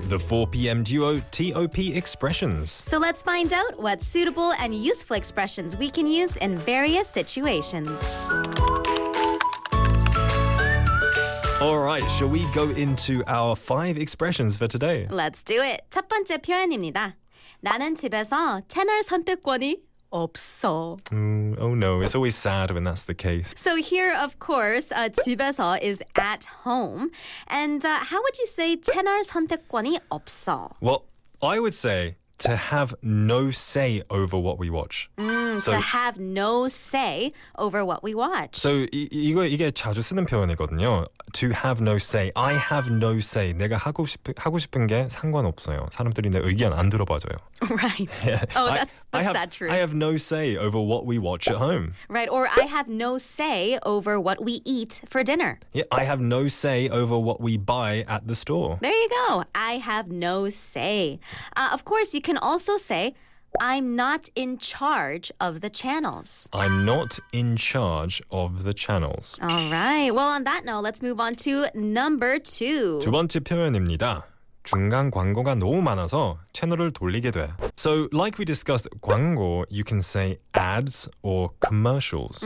The 4 p.m. duo TOP expressions. So let's find out what suitable and useful expressions we can use in various situations. All right, shall we go into our 5 expressions for today? Let's do it. 첫 번째 표현입니다. 나는 집에서 채널 선택권이 없어. Oh no, it's always sad when that's the case. So here, of course, 집에서 is at home. And how would you say 채널 선택권이 없어? Well, I would say to have no say over what we watch. To have no say over what we watch. So 이게 자주 쓰는 표현이거든요. To have no say. I have no say. 내가 하고 싶은 게 상관없어요. 사람들이 내 의견 안 들어봐줘요. Right. Yeah. Oh, that's sad truth. I have no say over what we watch at home. Right, or I have no say over what we eat for dinner. Yeah, I have no say over what we buy at the store. There you go. I have no say. Of course, you can also say, I'm not in charge of the channels. I'm not in charge of the channels. All right. Well, on that note, let's move on to number 2. 두 번째 표현입니다. 중간 광고가 너무 많아서 채널을 돌리게 돼. So, like we discussed, 광고, you can say ads or commercials.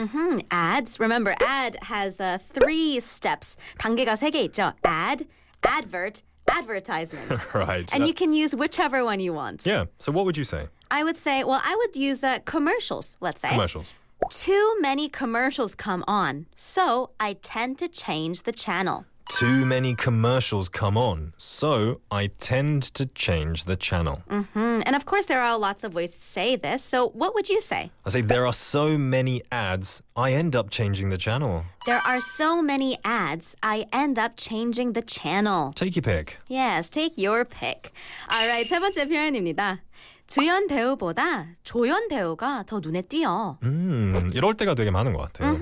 Ads. Remember, ad has 3 steps. 단계가 3개 있죠. Ad, advert, advertisement. Right. And you can use whichever one you want. Yeah. So what would you say? I would use commercials, let's say. Commercials. Too many commercials come on, so I tend to change the channel. Too many commercials come on, so I tend to change the channel. And of course, there are lots of ways to say this. So what would you say? I say there are so many ads, I end up changing the channel. There are so many ads, I end up changing the channel. Take your pick. Yes, take your pick. Alright, 세 번째 표현입니다. 주연 배우보다 조연 배우가 더 눈에 띄어. 이럴 때가 되게 많은 것 같아요.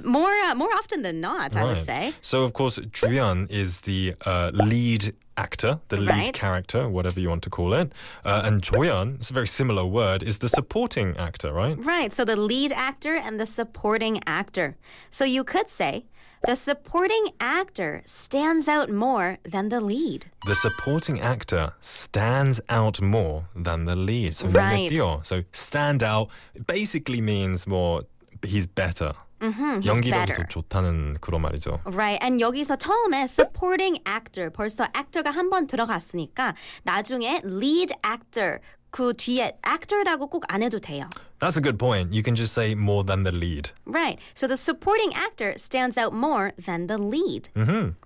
More often than not, I would say. So, of course, 주연 is the lead actor, the lead Right. character, whatever you want to call it. And 조연, it's a very similar word, is the supporting actor, right? Right, so the lead actor and the supporting actor. So you could say, the supporting actor stands out more than the lead. The supporting actor stands out more than the lead. So, Right. 눈에 띄어. So stand out basically means more he's better. He's 연기력이 better. 더 좋다는 그런 말이죠. Right, and 여기서 처음에 supporting actor, 벌써 actor가 한 번 들어갔으니까 나중에 lead actor, 그 뒤에 actor라고 꼭 안 해도 돼요. That's a good point. You can just say more than the lead. Right, so the supporting actor stands out more than the lead.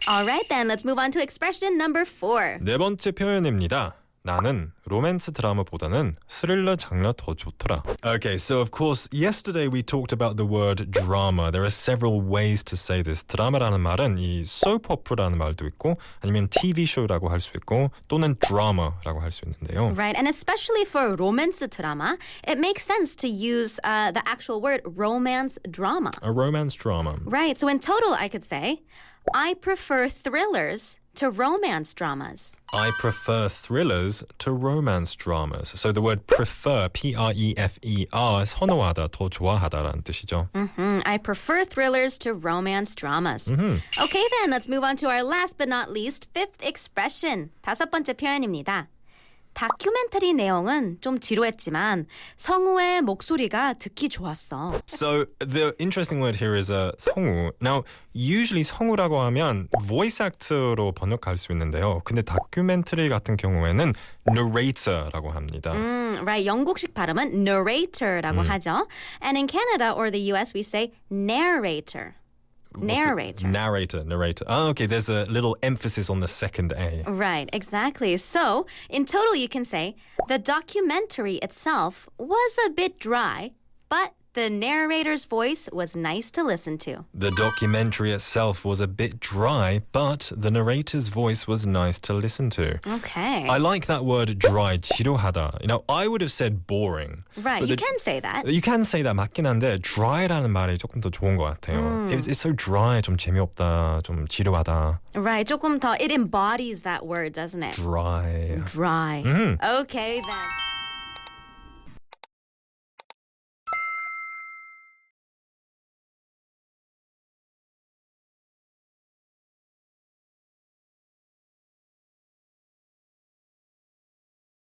All right, then, let's move on to expression number 4. 네 번째 표현입니다. 나는 로맨스 드라마보다는 스릴러 장르 더 좋더라. Okay, so of course, yesterday we talked about the word drama. There are several ways to say this. 드라마라는 말은 이 soap opera라는 말도 있고 아니면 TV show라고 할 수 있고 또는 drama라고 할 수 있는데요. Right, and especially for romance drama, it makes sense to use the actual word romance drama. A romance drama. Right, so in total, I could say, I prefer thrillers to romance dramas. I prefer thrillers to romance dramas. So the word prefer, P-R-E-F-E-R, 선호하다, 더 좋아하다라는 뜻이죠. I prefer thrillers to romance dramas. Okay, then, let's move on to our last but not least, 5th expression. 5번째 표현입니다. 다큐멘터리 내용은 좀 지루했지만 성우의 목소리가 듣기 좋았어. So the interesting word here is 성우. Now, usually 성우라고 하면 voice actor로 번역할 수 있는데요. 근데 다큐멘터리 같은 경우에는 narrator라고 합니다. Right, 영국식 발음은 narrator라고 하죠. And in Canada or the US, we say narrator. Narrator. Oh, okay, there's a little emphasis on the second A. Right, exactly. So, in total, you can say the documentary itself was a bit dry, but the narrator's voice was nice to listen to. The documentary itself was a bit dry, but the narrator's voice was nice to listen to. Okay. I like that word dry, 지루하다. You know, I would have said boring. Right, you can say that. You can say that 맞긴 한데 dry라는 말이 조금 더 좋은 것 같아요. It's so dry, 좀 재미없다, 좀 지루하다. Right, 조금 더, it embodies that word, doesn't it? Dry. Dry. Okay, then.